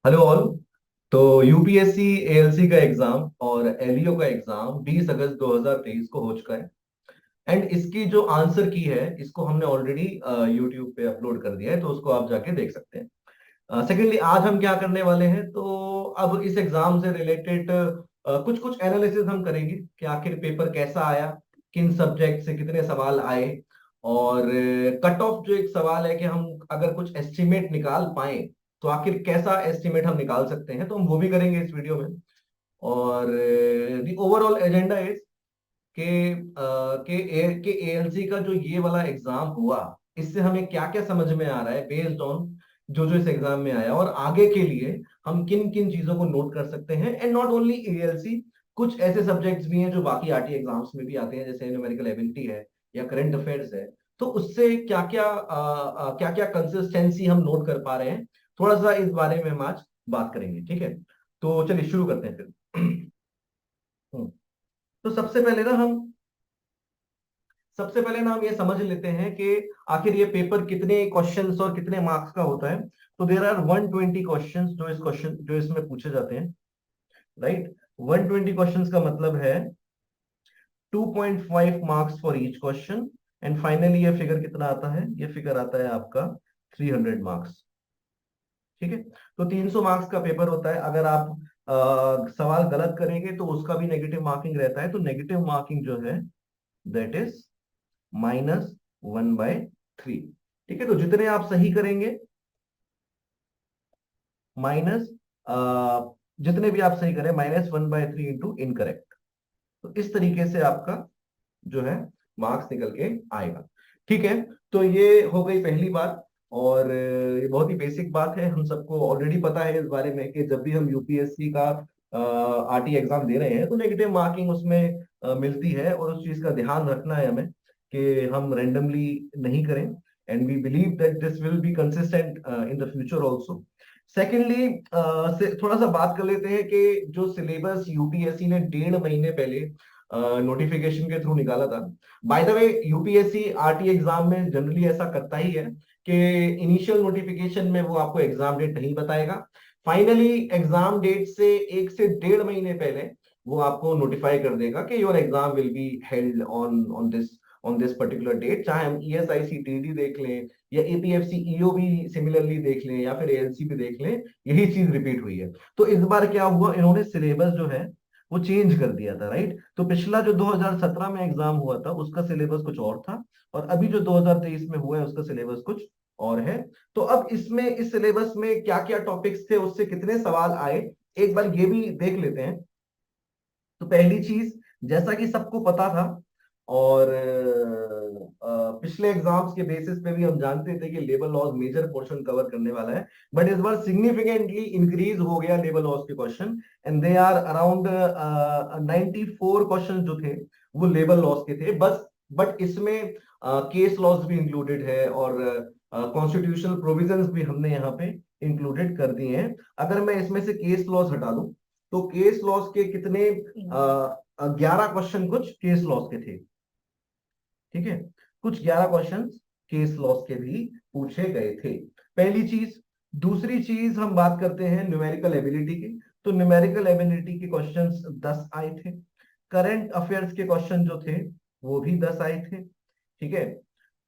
Hello all. तो UPSC ALC का exam और एलईओ का एग्जाम 20 अगस्त 2023 को हो चुका है। एंड इसकी जो आंसर की है इसको हमने ऑलरेडी यूट्यूब पे अपलोड कर दिया है, तो उसको आप जाके देख सकते हैं। सेकेंडली, आज हम क्या करने वाले हैं, तो अब इस एग्जाम से रिलेटेड कुछ कुछ एनालिसिस हम करेंगे कि आखिर पेपर कैसा आया, किन सब्जेक्ट से कितने सवाल आए, और कट ऑफ जो एक सवाल है कि हम अगर कुछ एस्टिमेट निकाल पाए तो आखिर कैसा एस्टिमेट हम निकाल सकते हैं, तो हम वो भी करेंगे इस वीडियो में। और दी ओवरऑल एजेंडा इज के एएलसी का जो ये वाला एग्जाम हुआ, इससे हमें क्या क्या समझ में आ रहा है बेस्ड ऑन जो जो इस एग्जाम में आया, और आगे के लिए हम किन किन चीजों को नोट कर सकते हैं। एंड नॉट ओनली एएलसी, कुछ ऐसे सब्जेक्ट्स भी हैं जो बाकी आरटी एग्जाम्स में भी आते हैं, जैसे न्यूमेरिकल एबिलिटी है या करंट अफेयर्स है। तो उससे क्या क्या कंसिस्टेंसी हम नोट कर पा रहे हैं, थोड़ा सा इस बारे में हम आज बात करेंगे। ठीक है, तो चलिए शुरू करते हैं फिर। तो सबसे पहले ना हम ये समझ लेते हैं कि आखिर ये पेपर कितने क्वेश्चंस और कितने मार्क्स का होता है। तो देर आर 120 क्वेश्चंस जो इसमें पूछे जाते हैं, राइट। 120 क्वेश्चंस का मतलब है 2.5 marks for each question. And finally ये फिगर कितना आता है, ये फिगर आता है आपका 300 मार्क्स। ठीक है, तो 300 मार्क्स का पेपर होता है। अगर आप सवाल गलत करेंगे तो उसका भी नेगेटिव मार्किंग रहता है। तो नेगेटिव मार्किंग जो है दैट इज -1/3। ठीक है, तो जितने आप सही करेंगे माइनस जितने भी आप सही करें -1/3 इंटू इनकरेक्ट। तो इस तरीके से आपका जो है मार्क्स निकल के आएगा। ठीक है, तो ये हो गई पहली बात। और ये बहुत ही बेसिक बात है, हम सबको ऑलरेडी पता है इस बारे में कि जब भी हम यूपीएससी का आरटी एग्जाम दे रहे हैं तो नेगेटिव मार्किंग उसमें मिलती है, और उस चीज का ध्यान रखना है हमें कि हम रैंडमली नहीं करें। And we believe that this will be consistent in the future also. Secondly, थोड़ा सा बात कर लेते हैं कि जो सिलेबस यूपीएससी ने 1.5 महीने पहले नोटिफिकेशन के थ्रू निकाला था। By the way, UPSC RT exam में जनरली ऐसा करता ही है कि इनिशियल नोटिफिकेशन में वो आपको एग्जाम डेट नहीं बताएगा। फाइनली एग्जाम डेट से 1 से 1.5 महीने पहले वो आपको नोटिफाई कर देगा कि your exam will be held on this particular date. चाहे हम ईएसआईसी टीडी देख लें या एपीएफसी ईओ भी सिमिलरली देख लें या फिर एएलसी भी देख लें, यही चीज रिपीट हुई है। तो इस बार क्या हुआ, इन्होंने सिलेबस जो है वो चेंज कर दिया था, राइट। तो पिछला जो 2017 में एग्जाम हुआ था उसका सिलेबस कुछ और था, और अभी जो 2023 में हुआ है उसका सिलेबस कुछ और है। तो अब इसमें इस सिलेबस में क्या क्या टॉपिक्स थे, उससे कितने सवाल आए, एक बार ये भी देख लेते हैं। तो पहली चीज, जैसा कि सबको पता था, और पिछले एग्जाम्स के बेसिस पे भी हम जानते थे कि labour laws major portion cover करने वाला है। बट इस बार सिग्निफिकेंटली इंक्रीज हो गया लेबर लॉज के question, and they are around 94 question जो थे वो लेबर लॉज के थे बस। बट इसमें केस लॉज भी इंक्लूडेड है, और कॉन्स्टिट्यूशनल प्रोविजंस भी हमने यहाँ पे इंक्लूडेड कर दिए हैं। अगर मैं इसमें से केस लॉज हटा दूं तो केस लॉस के कितने 11 क्वेश्चन कुछ केस लॉस के थे। ठीक है, कुछ 11 क्वेश्चन केस लॉस के भी पूछे गए थे, पहली चीज। दूसरी चीज, हम बात करते हैं न्यूमेरिकल एबिलिटी की। तो न्यूमेरिकल एबिलिटी के क्वेश्चंस 10 आए थे। करंट अफेयर्स के क्वेश्चन जो थे वो भी 10 आए थे। ठीक है,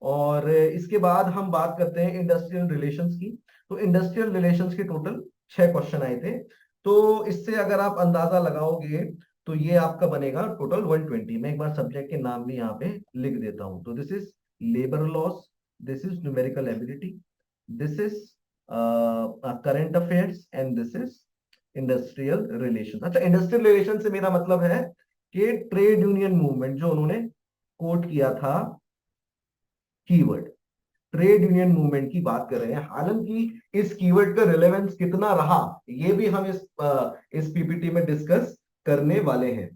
और इसके बाद हम बात करते हैं इंडस्ट्रियल रिलेशंस की। तो इंडस्ट्रियल रिलेशंस के टोटल 6 क्वेश्चन आए थे। तो इससे अगर आप अंदाजा लगाओगे तो ये आपका बनेगा टोटल 120। मैं एक बार सब्जेक्ट के नाम भी यहाँ पे लिख देता हूं। तो this is labour laws, this is numerical ability, this is current affairs, and this is industrial relation. अच्छा, इंडस्ट्रियल रिलेशन से मेरा मतलब है कि ट्रेड यूनियन मूवमेंट जो उन्होंने कोट किया था, कीवर्ड ट्रेड यूनियन मूवमेंट की बात कर रहे हैं। हालांकि इस कीवर्ड का रिलेवेंस कितना रहा ये भी हम इस पीपीटी में डिस्कस करने वाले हैं।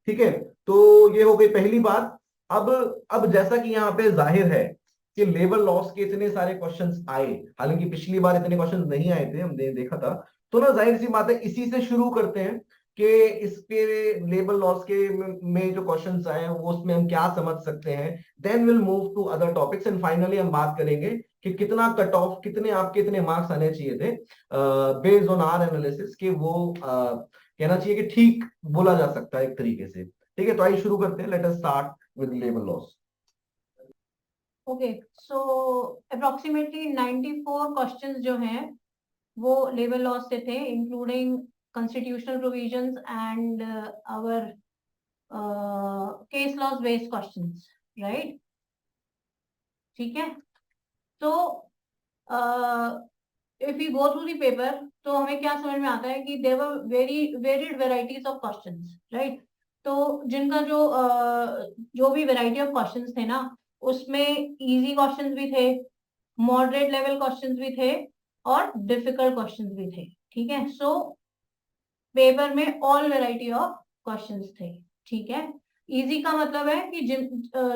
ठीक है, तो ये हो गई पहली बात। अब जैसा कि यहाँ पे जाहिर है कि लेबर लॉस के इतने सारे क्वेश्चंस आए, हालांकि पिछली बार इतने क्वेश्चंस नहीं आए थे, हमने देखा था। तो ना जाहिर सी बात है, इसी से शुरू करते हैं कि इसके लेबर लॉस के में जो क्वेश्चंस आए हैं वो उसमें हम क्या समझ सकते हैं। Then will move to other topics and finally हम बात करेंगे कि कितना कट ऑफ, कितने आपके इतने मार्क्स आने चाहिए थे बेस्ड ऑन आर एनालिसिस, कि वो कहना चाहिए कि ठीक बोला जा सकता है एक तरीके से। ठीक है, तो आइए शुरू करते हैं। Let us start with labour laws. Okay, so approximately 94 questions जो हैं वो लेबर लॉस से थे, including constitutional provisions and our case laws based questions, right? ठीक है, तो if you go through the paper तो हमें क्या समझ में आता है कि there were very varied varieties of questions, right? तो जिनका जो भी वेराइटी ऑफ क्वेश्चंस थे ना, उसमें इजी क्वेश्चंस भी थे, मॉडरेट लेवल क्वेश्चंस भी थे और डिफिकल्ट क्वेश्चंस भी थे। ठीक है, सो पेपर में ऑल वेराइटी ऑफ क्वेश्चंस थे। ठीक है, इजी का मतलब है कि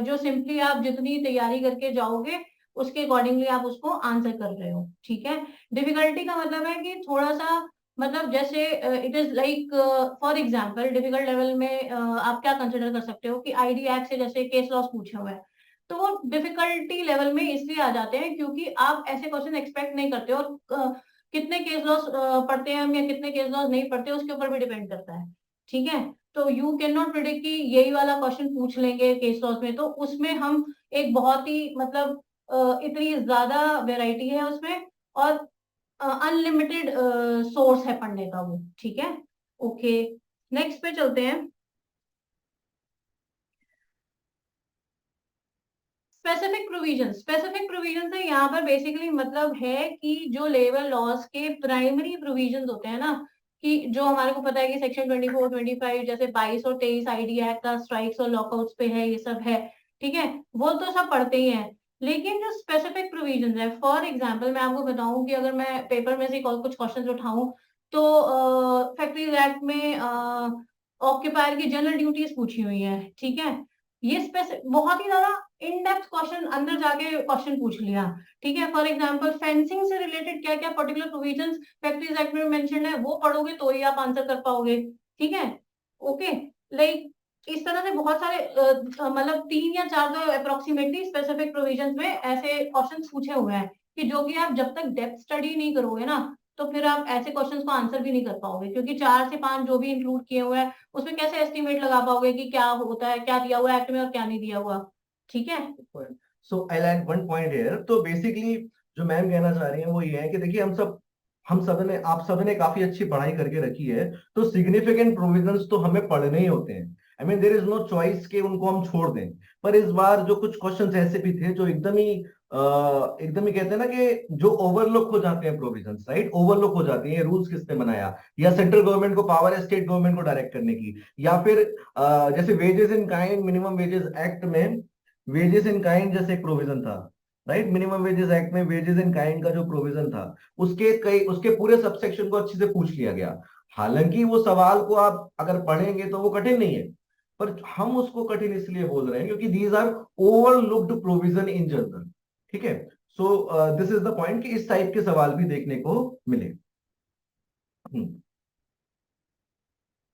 जो सिंपली आप जितनी तैयारी करके जाओगे उसके अकॉर्डिंगली आप उसको आंसर कर रहे हो। ठीक है, डिफिकल्टी का मतलब है कि थोड़ा सा, मतलब जैसे it is like for example difficult level में आप क्या कंसिडर कर सकते हो कि आईडी एक्ट से जैसे केस लॉस पूछे हुए हैं, तो वो डिफिकल्टी लेवल में इसलिए आ जाते हैं क्योंकि आप ऐसे क्वेश्चन एक्सपेक्ट नहीं करते, और कितने केस लॉस पढ़ते हैं हम या कितने केस लॉस नहीं पढ़ते उसके ऊपर भी डिपेंड करता है। ठीक है, तो यू कैन नॉट प्रिडिक्ट कि यही वाला क्वेश्चन पूछ लेंगे केस लॉस में, तो उसमें हम एक बहुत ही मतलब इतनी ज्यादा वेराइटी है उसमें, और अनलिमिटेड सोर्स है पढ़ने का वो। ठीक है, ओके, नेक्स्ट पे चलते हैं। स्पेसिफिक प्रोविजन से यहाँ पर बेसिकली मतलब है कि जो लेबर लॉस के प्राइमरी प्रोविजन होते हैं ना, कि जो हमारे को पता है कि सेक्शन 24, 25 जैसे 22 और 23 आईडी एक्ट का स्ट्राइक्स और लॉकआउट्स पे है, ये सब है। ठीक है, वो तो सब पढ़ते ही हैं, लेकिन जो स्पेसिफिक प्रोविजन है, फॉर एग्जाम्पल मैं आपको बताऊं कि अगर मैं पेपर में से कुछ क्वेश्चन उठाऊं, तो फैक्ट्रीज एक्ट में ऑक्यूपायर की जनरल ड्यूटीज पूछी हुई है। ठीक है, ये बहुत ही ज्यादा इन डेप्थ क्वेश्चन, अंदर जाके क्वेश्चन पूछ लिया। ठीक है, फॉर एग्जांपल फेंसिंग से रिलेटेड क्या क्या पर्टिकुलर प्रोविजंस फैक्ट्रीज एक्ट में मेंशन है वो पढ़ोगे तो ही आप आंसर कर पाओगे। ठीक है, ओके, लाइक इस तरह से बहुत सारे मतलब 3 या 4 तो अप्रोक्सीमेटली स्पेसिफिक प्रोविजंस में ऐसे क्वेश्चंस पूछे हुए हैं कि जो कि आप जब तक डेप्थ स्टडी नहीं करोगे ना, तो फिर आप ऐसे क्वेश्चंस को आंसर भी नहीं कर पाओगे, क्योंकि 4 से 5 जो भी इंक्लूड किए हुए हैं उसमें कैसे एस्टिमेट लगा पाओगे कि क्या होता है, क्या दिया हुआ है एक्ट में और क्या नहीं दिया हुआ। ठीक है, so I like one point here. तो बेसिकली जो मैम कहना चाह रही है वो ये है कि देखिए हम सब ने, आप सब ने काफी अच्छी पढ़ाई करके रखी है, तो सिग्निफिकेंट प्रोविजंस तो हमें पढ़ने ही होते हैं। I mean there is no choice कि उनको हम छोड़ दें। पर इस बार जो कुछ क्वेश्चंस ऐसे भी थे जो एकदम ही कहते हैं ना कि जो ओवरलुक हो जाते हैं प्रोविजंस, राइट, ओवरलुक हो जाती हैं। रूल्स किसने बनाया, या सेंट्रल गवर्नमेंट को पावर है स्टेट गवर्नमेंट को डायरेक्ट करने की, या फिर जैसे wages in kind minimum wages act में वेजेस इन काइंड जैसे एक प्रोविजन था, राइट, मिनिमम वेजेस एक्ट में वेजेस इन काइंड का जो प्रोविजन था, उसके पूरे सबसेक्शन को अच्छे से पूछ लिया गया। हालांकि वो सवाल को आप अगर पढ़ेंगे तो वो कठिन नहीं है, पर हम उसको कठिन इसलिए बोल रहे हैं क्योंकि these are overlooked provision in general. ठीक है, so this is the point कि इस टाइप के सवाल भी देखने को मिले।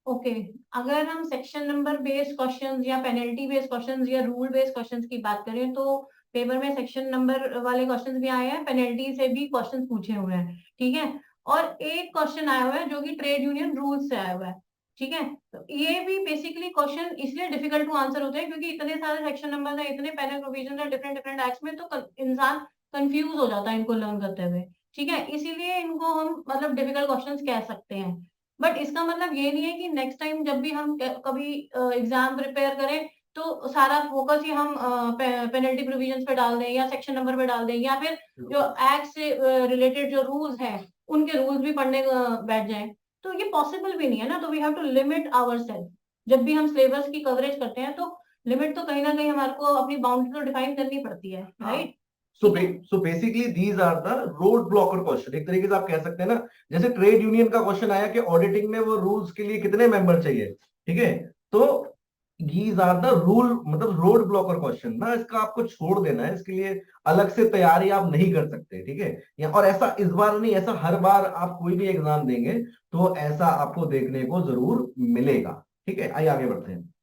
ओके, अगर हम सेक्शन नंबर बेस्ड क्वेश्चंस या पेनल्टी बेस्ड क्वेश्चंस या रूल बेस्ड क्वेश्चंस की बात करें, तो पेपर में सेक्शन नंबर वाले क्वेश्चंस भी आए हैं, पेनल्टी से भी क्वेश्चंस पूछे हुए हैं। ठीक है, और एक क्वेश्चन आया हुआ है जो कि ट्रेड यूनियन रूल्स से आया हुआ है। ठीक है, तो ये भी बेसिकली क्वेश्चन इसलिए डिफिकल्ट टू आंसर होते हैं क्योंकि इतने सारे सेक्शन नंबर है, इतने पेनल प्रोविजन है डिफरेंट डिफरेंट एक्ट्स में, तो इंसान कंफ्यूज हो जाता है इनको लर्न करते हुए। ठीक है, इसीलिए इनको हम मतलब डिफिकल्ट क्वेश्चंस कह सकते हैं। बट इसका मतलब ये नहीं है कि नेक्स्ट टाइम जब भी हम कभी एग्जाम प्रिपेयर करें तो सारा फोकस ही हम पेनल्टी प्रोविजंस पे डाल दें या सेक्शन नंबर पे डाल दें, या फिर जो एक्ट से रिलेटेड जो रूल्स हैं उनके रूल्स भी पढ़ने बैठ जाएं। तो ये पॉसिबल भी नहीं है ना, तो we have to limit ourself. जब भी हम सिलेबस की कवरेज करते हैं तो लिमिट तो कहीं ना कहीं हमारे को अपनी बाउंड्री तो डिफाइन करनी पड़ती है, right? So basically these are the road blocker question, एक तरीके से आप कह सकते हैं ना। जैसे ट्रेड यूनियन का क्वेश्चन आया कि ऑडिटिंग में वो रूल्स के लिए कितने मेंबर चाहिए, ठीक है, तो these आर द रूल, मतलब रोड ब्लॉकर क्वेश्चन ना, इसका आपको छोड़ देना है, इसके लिए अलग से तैयारी आप नहीं कर सकते, ठीक है। या और ऐसा इस बार नहीं, ऐसा हर बार आप कोई भी एग्जाम देंगे तो ऐसा आपको देखने को जरूर मिलेगा, ठीक है। आइए आगे बढ़ते हैं।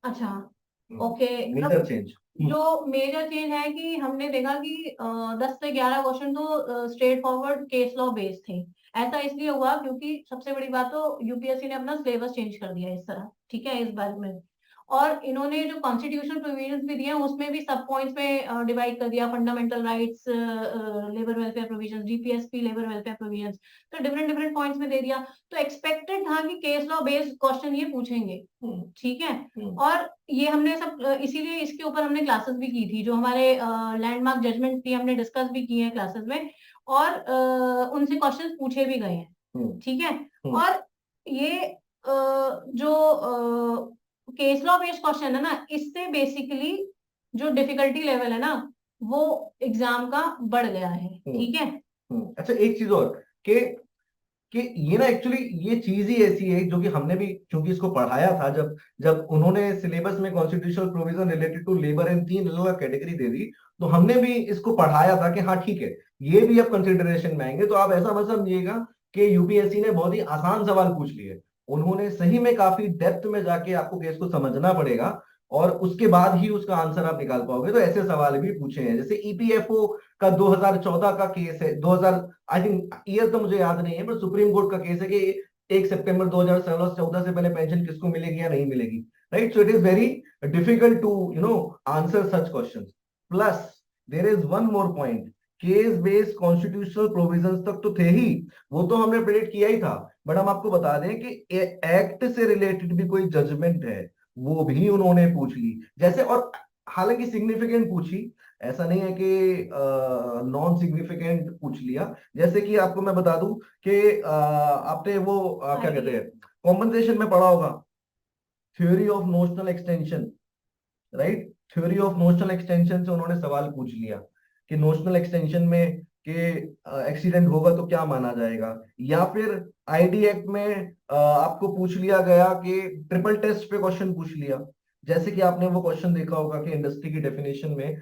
अच्छा, ओके, मेजर मतलब चेंज। जो मेजर चेंज है कि हमने देखा कि 10 से 11 क्वेश्चन तो straight forward case law based थे। ऐसा इसलिए हुआ क्योंकि सबसे बड़ी बात तो यूपीएससी ने अपना सिलेबस चेंज कर दिया इस तरह, ठीक है, इस बार में। और इन्होंने जो कॉन्स्टिट्यूशनल प्रोविजंस भी दिए हैं उसमें भी सब पॉइंट्स में डिवाइड कर दिया, fundamental rights, labour welfare provisions, GPSP, labour welfare provisions, तो डिफरेंट डिफरेंट पॉइंट्स में दे दिया। तो एक्सपेक्टेड था कि केस लॉ बेस्ड क्वेश्चन ये पूछेंगे, ठीक है। और ये हमने सब इसीलिए इसके ऊपर हमने क्लासेस भी की थी, जो हमारे लैंडमार्क जजमेंट थी हमने डिस्कस भी किए हैं क्लासेस में, और उनसे क्वेश्चंस पूछे भी गए हैं, ठीक है। और ये जो केस लॉ बेस्ड क्वेश्चन है ना, इससे बेसिकली जो डिफिकल्टी लेवल है ना वो एग्जाम का बढ़ गया है, ठीक है। अच्छा, एक चीज और कि ये ना एक्चुअली ये चीज ही ऐसी है जो कि हमने भी क्योंकि इसको पढ़ाया था, जब जब उन्होंने सिलेबस में constitutional provision related to labour in 3 अलग कैटेगरी दे दी, तो हमने भी इसको पढ़ाया था कि हाँ ठीक है, ये भी अब कंसिडरेशन में आएंगे। तो आप ऐसा मत समझिएगा कि यूपीएससी ने बहुत ही आसान सवाल पूछ लिए, उन्होंने सही में काफी डेप्थ में जाके आपको केस को समझना पड़ेगा, और उसके बाद ही उसका आंसर आप निकाल पाओगे। तो ऐसे सवाल भी पूछे हैं, जैसे ईपीएफओ का 2014 का केस है, 2000, आई थिंक ईयर तो मुझे याद नहीं है, पर सुप्रीम कोर्ट का केस है कि 1 सितंबर 2014 से पहले पेंशन किसको मिलेगी या नहीं मिलेगी, right. So it is very difficult to answer such question. Plus there is one more point, case based constitutional provisions तक तो थे ही, वो तो हमने प्रेडिक्ट किया ही था, बट हम आपको बता दें कि एक्ट से रिलेटेड भी कोई जजमेंट है वो भी उन्होंने पूछ ली, जैसे, और हालांकि सिग्निफिकेंट पूछी, ऐसा नहीं है कि नॉन सिग्निफिकेंट पूछ लिया। जैसे कि आपको मैं बता दूं कि आपने वो क्या कहते हैं, कॉम्पनसेशन में पढ़ा होगा, theory of notional extension, right. Theory of notional extension से उन्होंने सवाल पूछ लिया कि नोशनल एक्सटेंशन में कि एक्सीडेंट होगा तो क्या माना जाएगा। या फिर आईडी एक्ट में आपको पूछ लिया गया कि ट्रिपल टेस्ट पे क्वेश्चन पूछ लिया, जैसे कि आपने वो क्वेश्चन देखा होगा कि इंडस्ट्री की डेफिनेशन में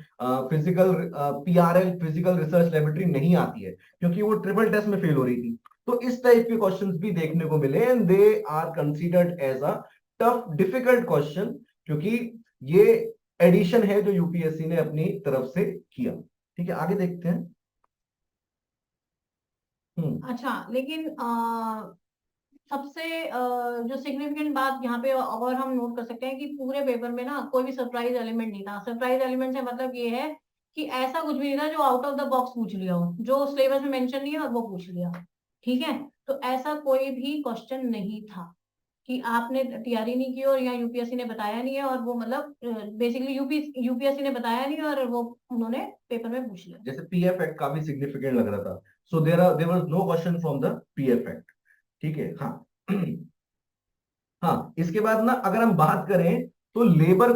physical PRL, physical research laboratory नहीं आती है क्योंकि वो ट्रिपल टेस्ट में फेल हो रही थी। तो इस टाइप के क्वेश्चंस भी देखने को मिले, and they are considered as a tough difficult question, क्योंकि ये एडिशन है जो यूपीएससी ने अपनी तरफ से किया। ठीक है, आगे देखते हैं। अच्छा, लेकिन सबसे जो सिग्निफिकेंट बात यहाँ पे और हम नोट कर सकते हैं कि पूरे पेपर में ना कोई भी सरप्राइज एलिमेंट नहीं था। सरप्राइज एलिमेंट से मतलब ये है कि ऐसा कुछ भी नहीं था जो आउट ऑफ द बॉक्स पूछ लिया हो, जो सिलेबस में मेंशन नहीं है और वो पूछ लिया, ठीक है। तो ऐसा कोई भी क्वेश्चन नहीं था कि आपने तैयारी नहीं की और या यूपीएससी ने बताया नहीं है और वो मतलब बेसिकली यूपीएससी ने बताया नहीं और वो उन्होंने पेपर में पूछ लिया। जैसे पीएफ एक्ट काफी सिग्निफिकेंट लग रहा था, so there was no question from the PF act, ठीक है। हाँ हाँ, इसके बाद ना अगर हम बात करें तो लेबर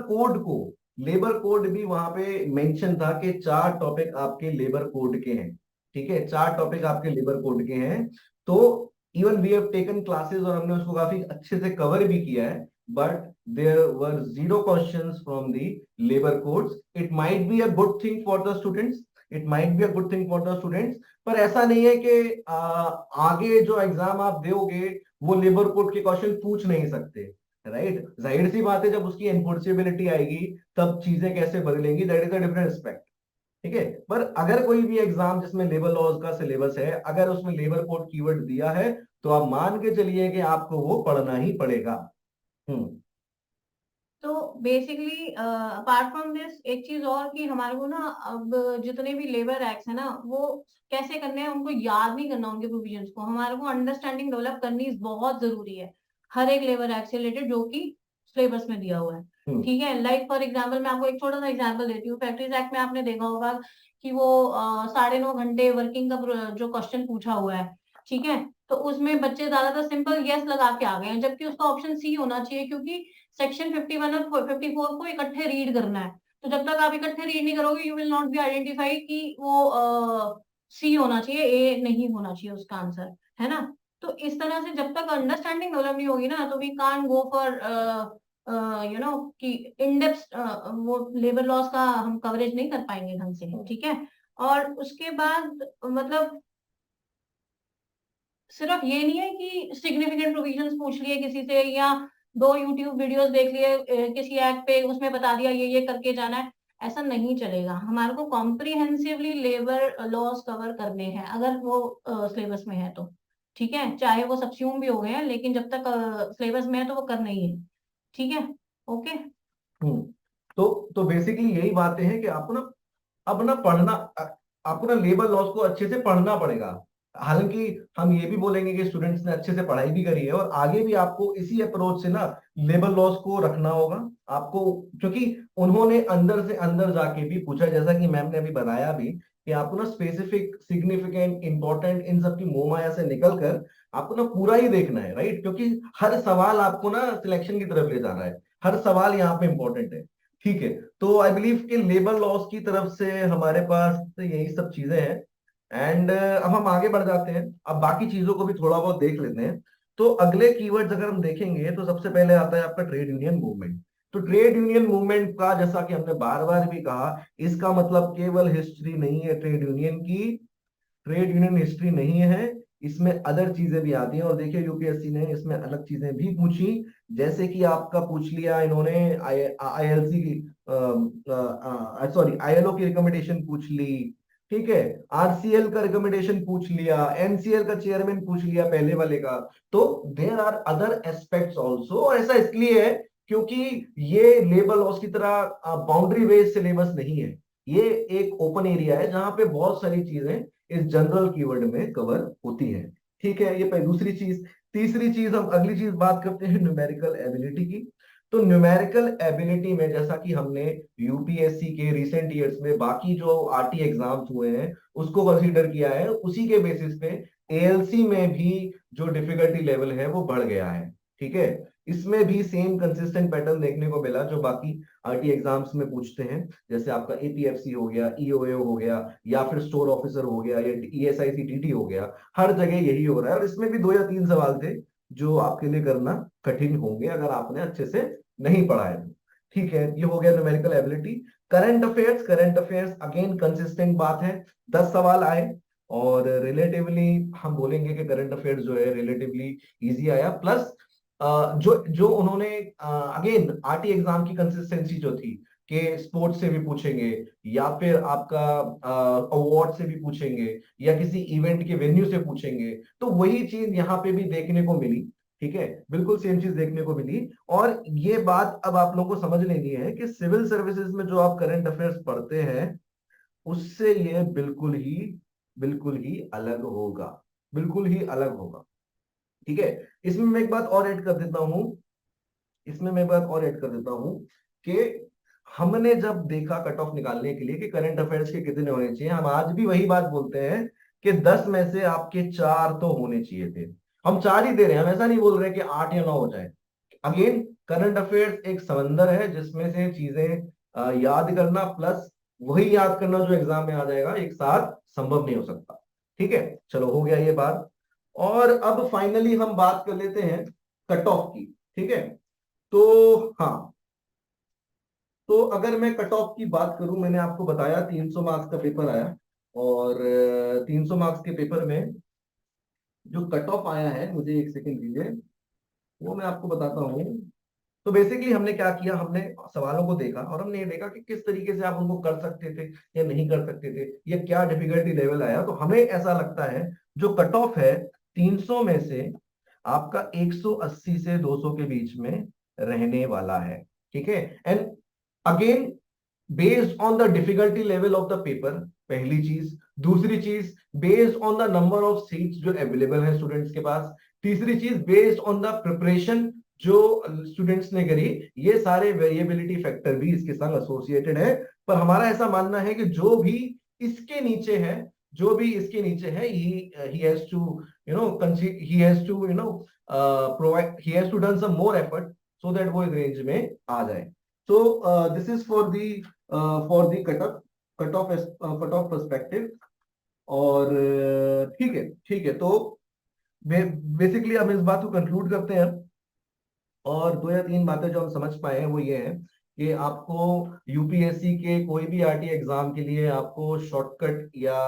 कोड भी वहां पे मेंशन था कि 4 टॉपिक आपके लेबर कोड के हैं, ठीक है, 4 टॉपिक आपके लेबर कोड के हैं। तो even we have taken classes और हमने उसको काफी अच्छे से कवर भी किया है, but there were zero questions from the labour codes. It might be a good thing for the students, it might be a good thing for the students, पर ऐसा नहीं है कि आगे जो एग्जाम आप दोगे वो लेबर कोड के क्वेश्चन पूछ नहीं सकते, राइट। जाहिर सी बात है, जब उसकी एनफोर्सेबिलिटी आएगी तब चीजें कैसे बदलेंगी, that is a different aspect, ठीक है। पर अगर कोई भी एग्जाम जिसमें लेबर लॉज का सिलेबस है, अगर उसमें लेबर कोड कीवर्ड दिया है तो आप मान के चलिए कि आपको वो पढ़ना ही पड़ेगा। हम्म। तो बेसिकली अपार्ट फ्रॉम दिस एक चीज और कि हमारे को ना अब जितने भी लेबर एक्ट्स है ना वो कैसे करने हैं उनको याद नहीं करना, उनके प्रोविजंस को हमारे को अंडरस्टैंडिंग डेवलप करनी बहुत जरूरी है हर एक लेबर एक्ट से रिलेटेड जो कि सिलेबस में दिया हुआ है, ठीक है। लाइक फॉर एग्जाम्पल मैं आपको एक छोटा सा एग्जाम्पल देती हूँ। फैक्ट्रीज एक्ट में आपने देखा होगा कि वो 9.5 घंटे वर्किंग का जो क्वेश्चन पूछा हुआ है, ठीक है। तो उसमें बच्चे ज्यादातर सिंपल यस लगा के आ गए हैं, जबकि उसका ऑप्शन सी होना चाहिए, क्योंकि सेक्शन 51 और 54 को इकट्ठे रीड करना है। तो जब तक आप इकट्ठे रीड नहीं करोगे you will not be identify कि वो सी होना चाहिए, ए नहीं होना चाहिए उसका आंसर, है ना। तो इस तरह से जब तक अंडरस्टैंडिंग डेवलप नहीं होगी ना, तो वी कांट गो फॉर कि इन डेप्थ वो लेबर लॉस का हम कवरेज नहीं कर पाएंगे ढंग से, ठीक है। और उसके बाद मतलब सिर्फ ये नहीं है कि सिग्निफिकेंट प्रोविजंस पूछ लिए किसी से, या 2 YouTube वीडियोस देख लिए किसी एक्ट पे, उसमें बता दिया ये करके जाना है, ऐसा नहीं चलेगा। हमारे को कॉम्प्रिहेंसिवली लेबर लॉस कवर करने हैं अगर वो सिलेबस में है तो, ठीक है। चाहे वो सबस्यूम भी हो गए हैं, लेकिन जब तक सिलेबस में है तो वो करना ही है, ठीक है। ओके। हम्म। तो बेसिकली यही बातें हैं कि आपको ना अब ना पढ़ना, आपको ना लेबर लॉस को अच्छे से पढ़ना पड़ेगा। हालांकि हम ये भी बोलेंगे कि स्टूडेंट्स ने अच्छे से पढ़ाई भी करी है, और आगे भी आपको इसी अप्रोच से ना लेबर लॉस को रखना होगा आपको, क्योंकि उन्होंने अंदर से अंदर जाके भी पूछा, जैसा कि मैम ने अभी बताया भी, कि आपको ना स्पेसिफिक, सिग्निफिकेंट, इंपॉर्टेंट इन सब की मोहमाया से निकल कर आपको ना पूरा ही देखना है, राइट। क्योंकि हर सवाल आपको ना सिलेक्शन की तरफ ले जा रहा है, हर सवाल यहाँ पे इंपॉर्टेंट है, ठीक है। तो आई बिलीव कि लेबर लॉस की तरफ से हमारे पास तो यही सब चीजें हैं। एंड अब हम आगे बढ़ जाते हैं, अब बाकी चीजों को भी थोड़ा बहुत देख लेते हैं। तो अगले कीवर्ड्स अगर हम देखेंगे तो सबसे पहले आता है आपका ट्रेड यूनियन मूवमेंट। तो ट्रेड यूनियन मूवमेंट का, जैसा कि हमने बार बार भी कहा, इसका मतलब केवल हिस्ट्री नहीं है ट्रेड यूनियन की, ट्रेड यूनियन हिस्ट्री नहीं है, इसमें अदर चीजें भी आती हैं। और देखिए यूपीएससी ने इसमें अलग चीजें भी पूछी, जैसे कि आपका पूछ लिया इन्होंने आईएलसी की, सॉरी आईएलओ की रिकमेंडेशन पूछ ली, ठीक है। आरसीएल का रिकमेंडेशन पूछ लिया, एनसीएल का चेयरमैन पूछ लिया पहले वाले का। तो there are other aspects also. ऐसा इसलिए है क्योंकि ये लेबर लॉस की तरह बाउंड्री बेस्ड सिलेबस नहीं है, ये एक ओपन एरिया है जहां पे बहुत सारी चीजें इस जनरल कीवर्ड में कवर होती है, ठीक है। ये पहली, दूसरी चीज। तीसरी चीज, हम अगली चीज बात करते हैं न्यूमेरिकल एबिलिटी की। तो न्यूमेरिकल एबिलिटी में, जैसा कि हमने यूपीएससी के रिसेंट ईयर्स में बाकी जो आरटी एग्जाम्स हुए हैं उसको कंसीडर किया है, उसी के बेसिस पे एएलसी में भी जो डिफिकल्टी लेवल है वो बढ़ गया है, ठीक है। इसमें भी सेम कंसिस्टेंट पैटर्न देखने को मिला जो बाकी आरटी एग्जाम्स में पूछते हैं, जैसे आपका एपीएफसी हो गया, ईओए हो गया, या फिर स्टोर ऑफिसर हो गया, या ईएसआईसी टीटी हो गया, हर जगह यही हो रहा है। और इसमें भी 2 या 3 सवाल थे जो आपके लिए करना कठिन होंगे अगर आपने अच्छे से नहीं पढ़ा है तो, ठीक है। ये हो गया numerical ability. Current affairs, current affairs again consistent बात है, 10 सवाल आए, और रिलेटिवली हम बोलेंगे कि करंट अफेयर्स जो है रिलेटिवली इजी आया। प्लस जो जो उन्होंने अगेन आरटी एग्जाम की कंसिस्टेंसी जो थी कि स्पोर्ट्स से भी पूछेंगे, या फिर आपका अवार्ड से भी पूछेंगे, या किसी इवेंट के वेन्यू से पूछेंगे, तो वही चीज यहाँ पे भी देखने को मिली, ठीक है। बिल्कुल सेम चीज देखने को मिली। और ये बात अब आप लोगों को समझ लेनी है कि सिविल सर्विसेज में जो आप करंट अफेयर्स पढ़ते हैं उससे ये बिल्कुल ही अलग होगा, बिल्कुल ही अलग होगा, ठीक है। इसमें मैं एक बात और ऐड कर देता हूं, इसमें मैं एक बात और ऐड कर देता हूं कि हमने जब देखा कट ऑफ निकालने के लिए कि करंट अफेयर्स के कितने होने चाहिए, हम आज भी वही बात बोलते हैं कि 10 में से आपके 4 तो होने चाहिए थे। हम 4 ही दे रहे हैं, हम ऐसा नहीं बोल रहे कि 8 या 9 हो जाए। अगेन करंट अफेयर्स एक समंदर है जिसमें से चीजें याद करना प्लस वही याद करना जो एग्जाम में आ जाएगा एक साथ संभव नहीं हो सकता, ठीक है। चलो हो गया ये बात। और अब फाइनली हम बात कर लेते हैं कट ऑफ की, ठीक है। तो हाँ, तो अगर मैं कट ऑफ की बात करूं, मैंने आपको बताया 300 मार्क्स का पेपर आया, और 300 मार्क्स के पेपर में जो कट ऑफ आया है, मुझे एक सेकंड दीजिए, वो मैं आपको बताता हूँ। तो बेसिकली हमने क्या किया, हमने सवालों को देखा और हमने ये देखा कि किस तरीके से आप उनको कर सकते थे या नहीं कर सकते थे, या क्या डिफिकल्टी लेवल आया। तो हमें ऐसा लगता है जो कट ऑफ है 300 में से आपका 180 से 200 के बीच में रहने वाला है, ठीक है। And again based on the difficulty level of the paper, पहली चीज। दूसरी चीज based on the number of seats जो अवेलेबल है स्टूडेंट्स के पास। तीसरी चीज बेस्ड ऑन द प्रिपरेशन जो स्टूडेंट्स ने करी। ये सारे वेरिएबिलिटी फैक्टर भी इसके साथ एसोसिएटेड है। पर हमारा ऐसा मानना है कि जो भी इसके नीचे है, जो भी इसके नीचे है, he has to he has to provide, he has to done some more effort so that वो इस रेंज में आ जाए। तो this is for the cut off perspective. और ठीक है, ठीक है। तो बेसिकली हम इस बात को कंक्लूड करते हैं, और दो या तीन बातें जो हम समझ पाए हैं वो ये है कि आपको यूपीएससी के कोई भी आरटी एग्जाम के लिए आपको शॉर्टकट या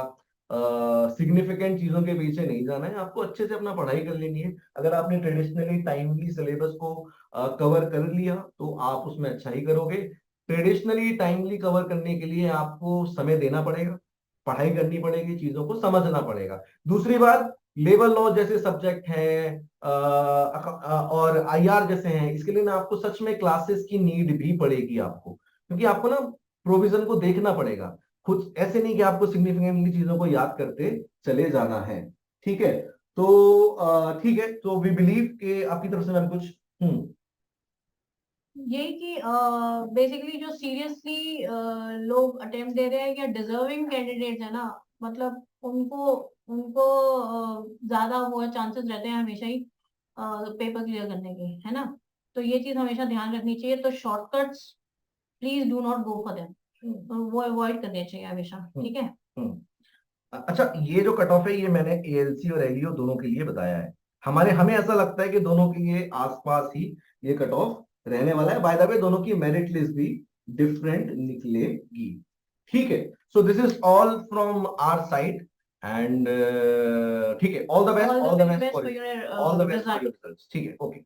सिग्निफिकेंट चीजों के पीछे नहीं जाना है। आपको अच्छे से अपना पढ़ाई कर लेनी है। अगर आपने ट्रेडिशनली टाइमली सिलेबस को कवर कर लिया तो आप उसमें अच्छा ही करोगे। ट्रेडिशनली टाइमली कवर करने के लिए आपको समय देना पड़ेगा, पढ़ाई करनी पड़ेगी, चीजों को समझना पड़ेगा। दूसरी बात, लेबर लॉ जैसे सब्जेक्ट हैं और आईआर जैसे हैं, इसके लिए ना आपको सच में क्लासेस की नीड भी पड़ेगी आपको, क्योंकि आपको ना प्रोविजन को देखना पड़ेगा। खुद ऐसे नहीं कि आपको सिग्निफिकेंटली चीजों को याद करते चले जाना है। ठीक है, तो ठीक है, तो वी बिलीव कि आपकी तरफ से मैम कुछ। हम्म। यही कि बेसिकली जो सीरियसली लोग अटेम्प्ट दे रहे हैं या डिजर्विंग कैंडिडेट्स है ना, मतलब उनको उनको ज्यादा वो चांसेस रहते हैं हमेशा ही पेपर क्लियर करने के, है ना। तो ये चीज हमेशा ध्यान रखनी चाहिए। तो shortcuts please do not go for them, वो अवॉइड करने चाहिए हमेशा, ठीक है। हम्म। अच्छा, ये जो कट ऑफ है ये मैंने एएलसी और एलईओ दोनों के लिए बताया है। हमें ऐसा लगता है कि दोनों के लिए आसपास ही ये कट ऑफ रहने वाला है। बाय द वे दोनों की मेरिट लिस्ट भी डिफरेंट निकलेगी। ठीक है, so this is all from our side, and ठीक है, all the best, all the all the very best best for for your all the best for result. Your results. ठीक है, okay.